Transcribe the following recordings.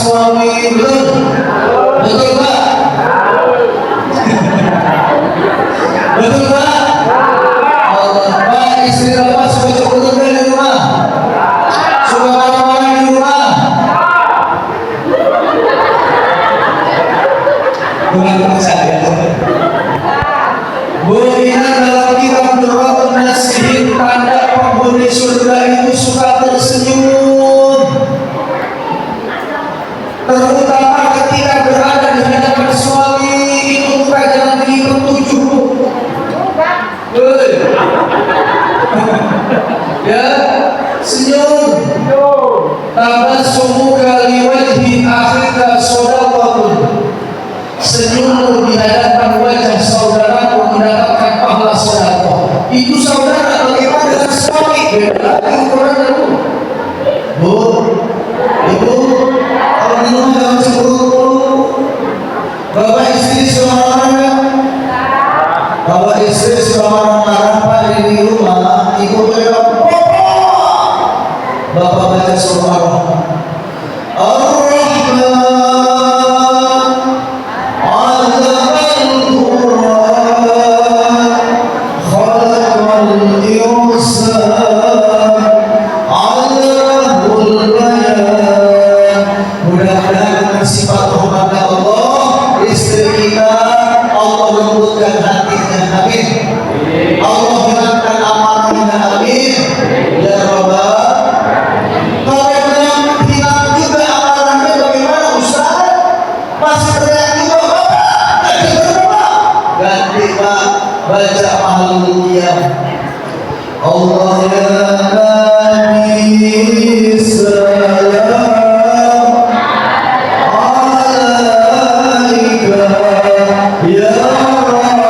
suami, betul? Betul Pak? Betul Pak? Allah, Pak, istri Bapak suka cukup di rumah? Suka marah-marah di rumah? Bukan saya. Bu, ingat dalam kitab Nurul Nasihin, tanda penghuni surga itu suka tersenyum, terutama ketika berada di hadapan suami. Itu bukan jalan di petunjuk. Ya, senyum. Tabassumu kali wajhi akhika shadaqatun. Senyummu di hadapan wajah saudaramu mendapatkan pahala sedekah. Itu saudara, bagaimana dengan suami? Beda lagi ukurannya, Bu. Bu, Ibu, kalau di rumah jangan cemburu. Bapak istri suka marah-marah. Bapak istri suka marah-marah, Pak, di rumah. Ibu bilang, Bapak baca surah Ar-Rahman. Baca haleluya. Allah ya Nabi salam alaika, ya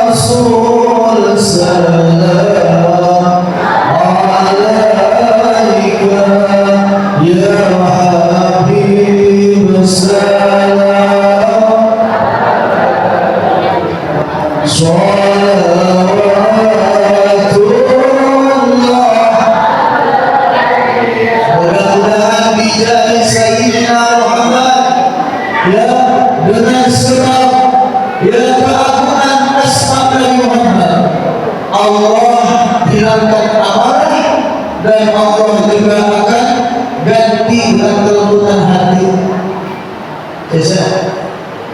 Rasul salam alaika, ya Habib salam. Dengan sebab ya keagungan asma Nabi Muhammad, Allah hilangkan amarah dan Allah juga akan ganti dengan kelembutan hati. Jasa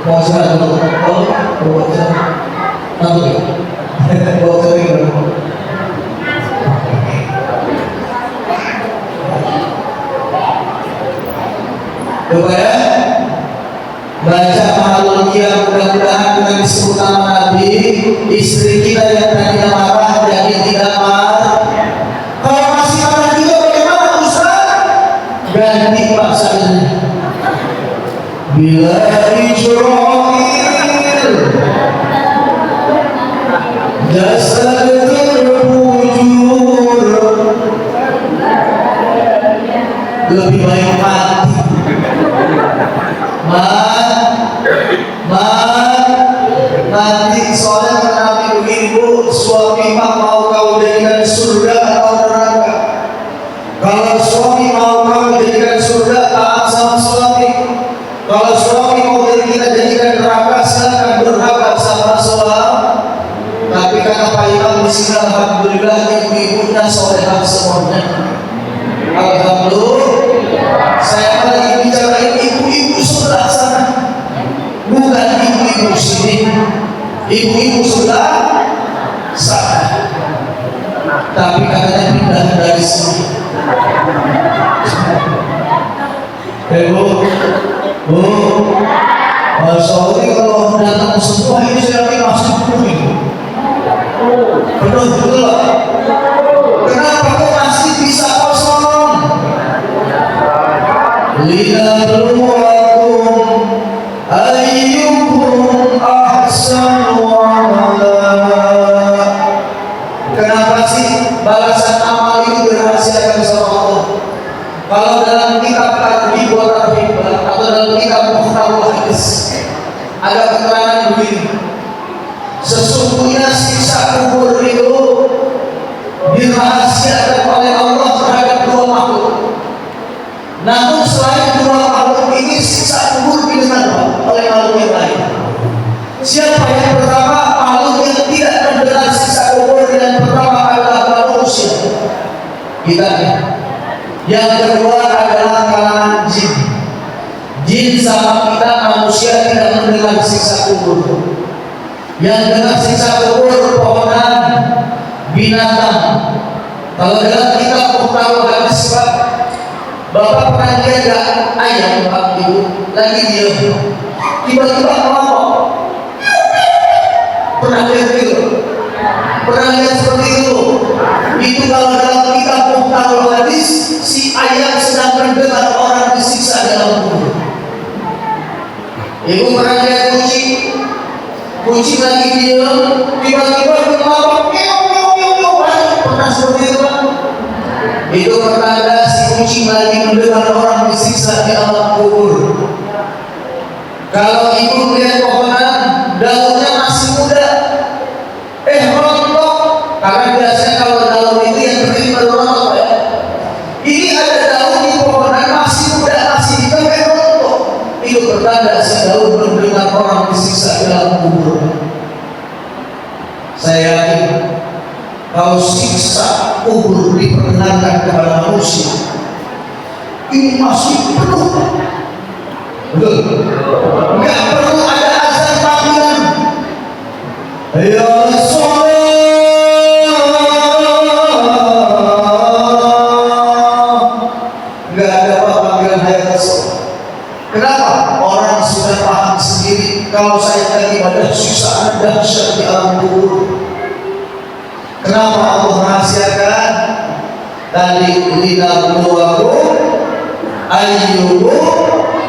mau salah dulu. Oh, baca nanti baca lagi. Coba ya, baca haleluya, mudah-mudahan dengan disebut nama Nabi, istri kita yang tadinya marah jadi tidak marah. Kalau masih marah juga bagaimana Ustaz? Ganti paksanya. Bila Israel jasad terbujur, lebih baik mati. Nanti soalnya Nabi begini, suami mau kau jadikan surga atau neraka? Kalau suami mau kau jadikan surga, taat sama suami. Kalau suami mau kita jadikan neraka, silakan berhak sama suami. Tapi kata Pak Imam di sini, alhamdulillah ibu-ibunya solehah semuanya. Alhamdulillah. Saya lagi bicarain ibu-ibu sebelah sana, bukan ibu-ibu sini. Ibu-ibu sudah sana, tapi katanya pindah dari sini. Bu, Masya Allah, kalau datang semua ini saya masih penuh ini. Penuh betul lah. Kenapa kok masih bisa kosong? Linabluwakum ayyukum ahsanu amala. Kenapa sih balasan amal itu dirahasiakan sama Allah? Kalau dalam kitab Targhib wa Tarhib atau dalam kitab Mukhtarul Hadis ada keterangan begini, sesungguhnya siksa kubur itu dirahasiakan oleh Allah terhadap dua makhluk. Namun selain dua makhluk ini Yang kedua adalah kalangan jin. Jin sama kita manusia tidak mendengar siksa kubur. Yang dengar siksa kubur pohonan, binatang. Kalau dalam kitab Muhtawa hadis Pak, Bapak pernah lihat gak ayam Pak Ibu lagi diam, tiba-tiba ngomong? Pernah lihat itu? Pernah lihat seperti itu? Itu kalau dalam kitab Muhtawa hadis, si ayam sedang mendengar orang disiksa dalam kubur. Ibu pernah lihat kucing? Kucing lagi diam, tiba-tiba ngomong? Pernah seperti itu Pak? Itu pertanda si kucing lagi mendengar orang disiksa di alam kubur. Kalau ibu melihat pohonan daunnya masih muda, rontok, karena biasanya kalau daun itu yang berdiri baru rontok ya. Ini ada daun di pohonan masih muda, masih hijau, rontok. Itu pertanda si daun mendengar orang disiksa di alam kubur. Saya yakin kalau siksa kubur diperdengarkan kepada manusia, ini masih penuh. Betul? Enggak perlu ada azan panggilan. Ya Rasulullah, enggak ada panggilan ya Rasul. Kenapa? Orang sudah paham sendiri kalau saya tadi pada siksaan dahsyat di alam kubur. Kenapa Allah rahasiakan? Tadi linabluwakum ayyukum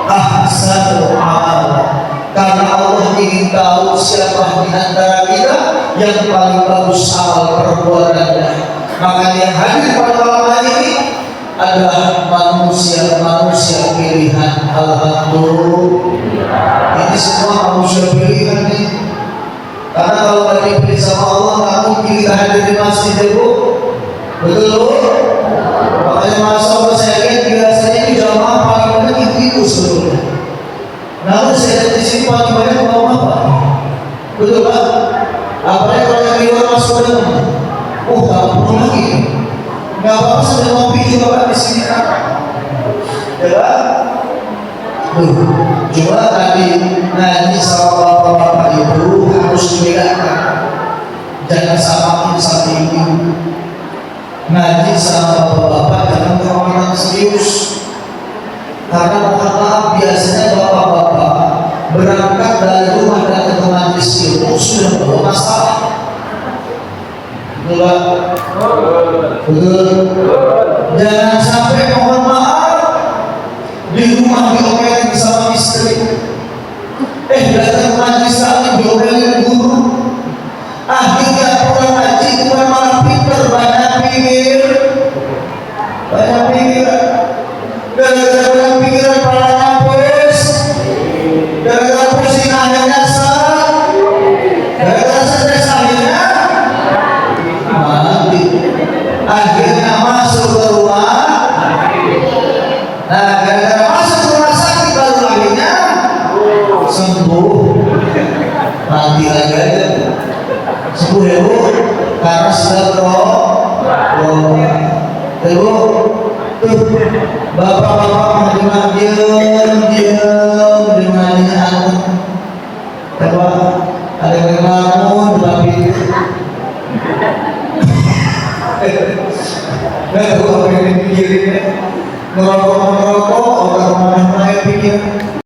ahsanu amala. Karena Allah ingin tahu siapa di antara kita yang paling bagus amal perbuatannya. Makanya yang hadir pada malam hari ini adalah manusia-manusia pilihan. Alhamdulillah. Ini semua manusia pilihan nih. Karena kalau nggak dipilih sama Allah, nggak mungkin kita hadir di masjid ya Bu. Betul Bu? Makanya masa Allah saya lihat biasanya ini jamaah paling banyak ibu-ibu sebetulnya. Namun saya lihat di sini paling banyak bapak-bapak. Betul Pak? Apalagi kalau yang di luar masuk ke dalam. Nggak perlu lagi. Nggak apa-apa sudah ngopi juga Pak di sini kan? Ya Pak? Cuma tadi ngaji sama bapak-bapak itu harus dibedakan. Jangan samain sama ibu. Ngaji sama bapak-bapak jangan terlalu serius. Karena mohon maaf biasanya bapak-bapak berangkat dari rumah dan ke majelis ilmu sudah bawa masalah. Betul? Betul. Jangan sampai mohon maaf di rumah diomelin sama istri, datang majelis taklim diomelin guru, akhirnya pulang ngaji bukan malah pinter, banyak pikiran, gara-gara banyak pikiran palanya pes, gara-gara pusing akhirnya nyasar, gara-gara stres akhirnya mati, akhirnya masuk ke rumah. Nah, gara-gara masuk rumah sakit baru akhirnya sembuh, mati lagi aja. Sembuh ya Bu, karena sudah berobat. Bu, tuh bapak-bapak mendengar diam dengan anak. Coba ada yang ngelamun tapi nggak tahu apa yang dipikirin. Ngerokok, orang kemana-mana pikir.